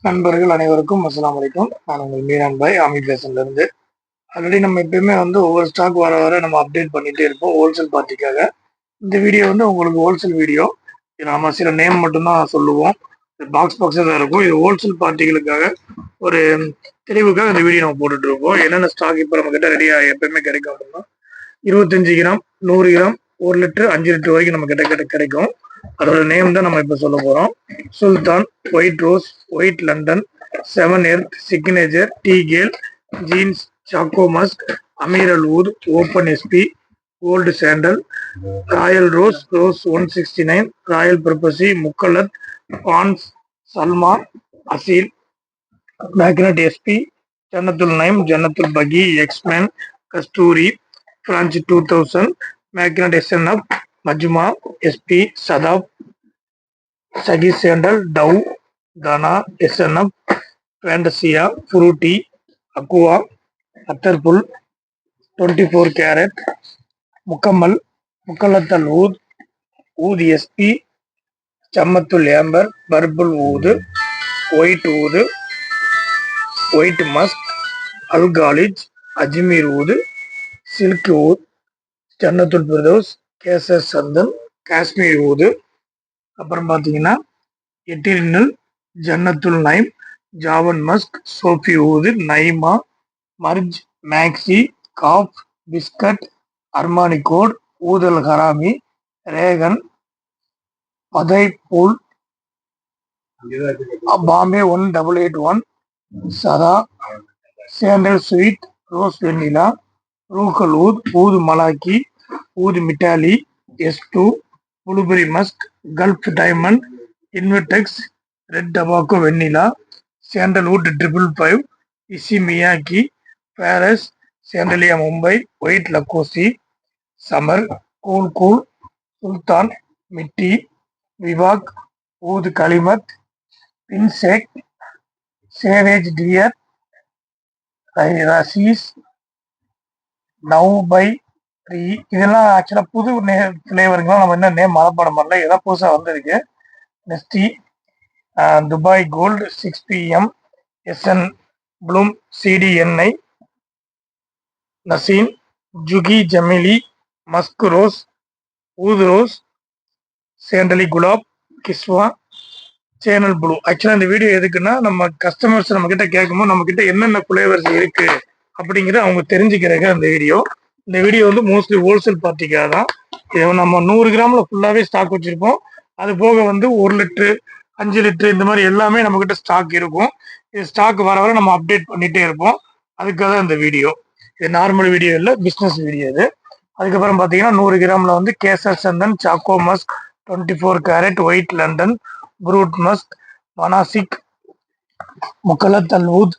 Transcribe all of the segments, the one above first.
நண்பர்கள் அனைவருக்கும் அஸ்ஸலாமு அலைக்கும். நான் உங்கள் மீரான் பாய் ஆமி இருந்து. ஆல்ரெடி நம்ம எப்பயுமே வந்து ஒவ்வொரு ஸ்டாக் வர வர நம்ம அப்டேட் பண்ணிட்டே இருப்போம் ஹோல்சேல் பார்ட்டிக்காக. இந்த வீடியோ வந்து உங்களுக்கு ஹோல்சேல் வீடியோ. நம்ம சில நேம் மட்டும்தான் சொல்லுவோம். பாக்ஸாக தான் இருக்கும். இது ஹோல்சேல் பார்ட்டிகளுக்காக ஒரு தெளிவுக்காக இந்த வீடியோ நம்ம போட்டுட்டு இருக்கோம். என்னென்ன ஸ்டாக் இப்போ நம்ம கிட்ட ரெடியாக எப்பயுமே கிடைக்கும் அப்படின்னா 25 கிராம், 100 கிராம், 1 லிட்டர், 5 லிட்டர் வரைக்கும் நம்ம கிட்ட கிடைக்கும். அதோட நேம் தான் நம்ம இப்போ சொல்ல போறோம். சுல்தான், white rose, white London, 7 earth, signature, டீ கேல், ஜீன்ஸ், சாக்கோ மஸ்க், அமீரல் ஊத், open SP, gold sandal, royal rose, rose 169, royal பர்பசி, முக்கலத், பான்ஸ், சல்மா, அசீல், மேக்னட் எஸ்பி, ஜன்னத்துல் நைம், ஜன்னத்துல் பகி, எக்ஸ்மேன், கஸ்தூரி, பிரான்ச் 2000, மேக்னட் எஸ்என்எஃப், மஜ்மா, எஸ்பி, சதாப், சகி சேண்டல், டவ், கனா, எஸ்என்எஃப், ஃபேண்டசியா, ஃப்ரூட்டி, அக்குவா, அத்தர்புல், 24 கேரட், முக்கம்மல், முக்கல்லத்தல் ஊத், ஊது எஸ்பி, சம்மத்துல் ஏம்பர், பர்புல் ஊது, ஒயிட் மஸ்க், அல்காலிஜ், அஜ்மீர் ஊது, சில்க் ஊத், ஜன்னத்துல் பிரதோஸ், கேசர் சந்தன், காஷ்மீர் ஊது, அப்புறம் பார்த்தீங்கன்னா எட்டிரினல், ஜன்னத்துல் நைம், ஜாவன் மஸ்க், சோஃபி ஊது, நைமா, மர்ஜ், மேக்ஸி, காப், பிஸ்கட், அர்மானி கோட், ஊதல் ஹராமி, ரேகன், பதைப்பூல், பாம்பே 1881, சதா, சேண்டல் ஸ்வீட், ரோஸ் வெண்ணிலா, ரூகல் ஊத், ஊது மலாக்கி, ஊது மிட்டாலி, S2, blueberry musk, gulf diamond, இன்வெர்டெக்ஸ், ரெட் டபாக்கோ வெண்ணிலா, சாண்டல்வுட் 555, இசி மியாக்கி, பாரஸ், சாண்டலியா மும்பை, ஒயிட் லக்கோசி, சமர், கூல், சுல்தான், மிட்டி, விவாக், ஊது கலிமத், பின்சேக், சேவேஜ் டியர், ரசீஸ், நவ் பை 3. இதெல்லாம் ஆக்சுவலாக புது ஃப்ளேவருங்கெல்லாம் நம்ம என்ன நேம் மனப்பாடம் பண்ணல. இதெல்லாம் புதுசாக வந்திருக்கு. நெஸ்டி, Dubai gold, 6PM, SN bloom, CDNI, நசீன், ஜுகி ஜமிலி, மஸ்க் ரோஸ், ஊது ரோஸ், சேண்டலி குலாப், கிஸ்வா, சேனல் ப்ளூ. ஆக்சுவலாக இந்த வீடியோ எதுக்குன்னா நம்ம கஸ்டமர்ஸ் நம்ம கிட்ட கேட்கும்போது நம்ம கிட்ட என்னென்ன ஃப்ளேவர்ஸ் இருக்கு அப்படிங்கிறத அவங்க தெரிஞ்சுக்கிறதுக்கு அந்த வீடியோ. இந்த வீடியோ வந்து மோஸ்ட்லி ஹோல்சேல் பார்ட்டிக்காக தான். இது நம்ம 100 கிராம்ல ஃபுல்லாகவே ஸ்டாக் வச்சிருப்போம். அது போக வந்து 1 லிட்டரு, 5 லிட்டரு இந்த மாதிரி எல்லாமே நம்ம கிட்ட ஸ்டாக் இருக்கும். இது ஸ்டாக் வர வர நம்ம அப்டேட் பண்ணிட்டே இருப்போம். அதுக்காக தான் இந்த வீடியோ. இது நார்மல் வீடியோ இல்லை, பிஸ்னஸ் வீடியோ இது. அதுக்கப்புறம் பார்த்தீங்கன்னா 100 கிராம்ல வந்து Kesar Chandan, choco musk, 24 carat, white London, fruit musk, மனாசிக், முக்கலத் அல் ஊத்,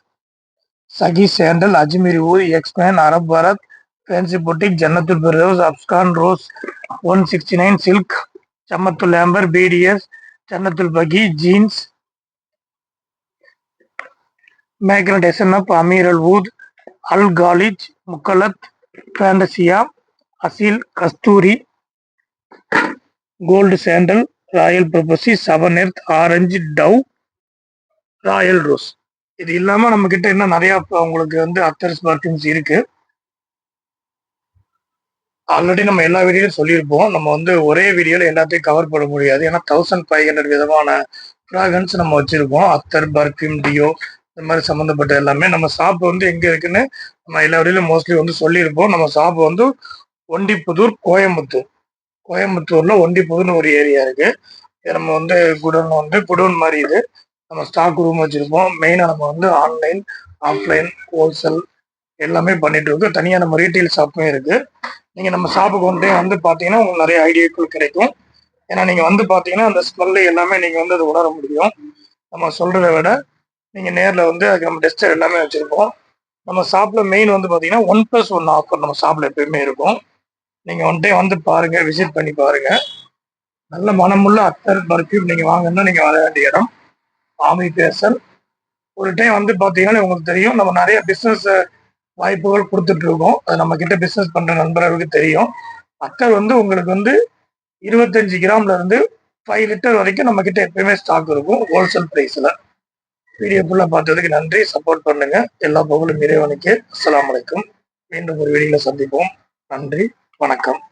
சகி சேண்டல், அஜ்மீர் ஊத், எக்ஸ்மேன், அரப் பரத், ஃபேன்சி பொட்டிக், ஜன்னத்துல் பிரதோஸ், அப்ஸ்கான் ரோஸ் 169, சில்க், சம்மத்துல் ஆம்பர், BDS, ஜன்னத்துல் பகி, ஜீன்ஸ், மேக்னட் எஸ்என்எஃப், அமீரல் ஊத், அல் காலிஜ், முக்கலத், ஃபேண்டசியா, அசீல், கஸ்தூரி, கோல்டு சாண்டல், ராயல் பர்பசி, 7 earth, orange, dove, royal rose. இது இல்லாம நம்ம கிட்ட இன்னும் நிறைய உங்களுக்கு வந்து அத்தர்ஸ் பர்ஃபியூம்ஸ் இருக்கு. ஆல்ரெடி நம்ம எல்லா வீடியோலையும் சொல்லியிருப்போம். நம்ம வந்து ஒரே வீடியோல எல்லாத்தையும் கவர் பண்ண முடியாது. ஏன்னா 1500 விதமான ஃப்ராகன்ஸ் நம்ம வச்சிருக்கோம். அத்தர், பர்ஃபியூம், டியோ இந்த மாதிரி சம்மந்தப்பட்ட எல்லாமே. நம்ம ஷாப் வந்து எங்க இருக்குன்னு நம்ம எல்லா வீடியோலையும் மோஸ்ட்லி வந்து சொல்லியிருப்போம். நம்ம ஷாப் வந்து ஒண்டிப்புதூர், கோயம்புத்தூர்ல ஒண்டிப்புதூர்னு ஒரு ஏரியா இருக்கு. நம்ம வந்து குடோன் மாதிரி இது. நம்ம ஸ்டாக் ரூம் வச்சிருப்போம். மெயினா நம்ம வந்து ஆன்லைன், ஆஃப்லைன், ஹோல்சேல் எல்லாமே பண்ணிட்டு இருக்கோம். தனியாக நம்ம ரீட்டைல் ஷாப்பும் இருக்கு. நீங்க நம்ம ஷாப்புக்கு வந்து பாத்தீங்கன்னா உங்களுக்கு நிறைய ஐடியாக்கள் கிடைக்கும். ஏன்னா நீங்க வந்து பாத்தீங்கன்னா அந்த ஸ்மெல்லு எல்லாமே நீங்க வந்து அதை உணர முடியும். நம்ம சொல்றதை விட நீங்க நேர்ல வந்து அதுக்கு நம்ம டெஸ்டர் எல்லாமே வச்சிருப்போம். நம்ம ஷாப்ல மெயின் வந்து பாத்தீங்கன்னா 1+1 ஆஃபர் நம்ம ஷாப்ல எப்பயுமே இருக்கும். நீங்க ஒன் டைம் வந்து பாருங்க, விசிட் பண்ணி பாருங்க. நல்ல மனமுள்ள அத்தர், பர்ஃபியூம் நீங்க வாங்கன்னா நீங்க வர வேண்டிய இடம் ஆமி பேசல். ஒரு டைம் வந்து பாத்தீங்கன்னா உங்களுக்கு தெரியும், நம்ம நிறைய பிசினஸ் வாய்ப்புகள் கொடுத்துட்டு இருக்கோம். அது நம்ம கிட்ட பிசினஸ் பண்ற நண்பர்களுக்கு தெரியும். அத்தர் வந்து உங்களுக்கு வந்து 25 கிராம்ல இருந்து 5 லிட்டர் வரைக்கும் நம்ம கிட்ட எப்பயுமே ஸ்டாக் இருக்கும் ஹோல்சேல் பிரைஸ்ல. வீடியோ ஃபுல்லா பார்த்ததுக்கு நன்றி. சப்போர்ட் பண்ணுங்க. எல்லா புகழும் இறைவனுக்கு. அஸ்ஸலாமு அலைக்கும். மீண்டும் ஒரு வீடியோல சந்திப்போம். நன்றி, வணக்கம்.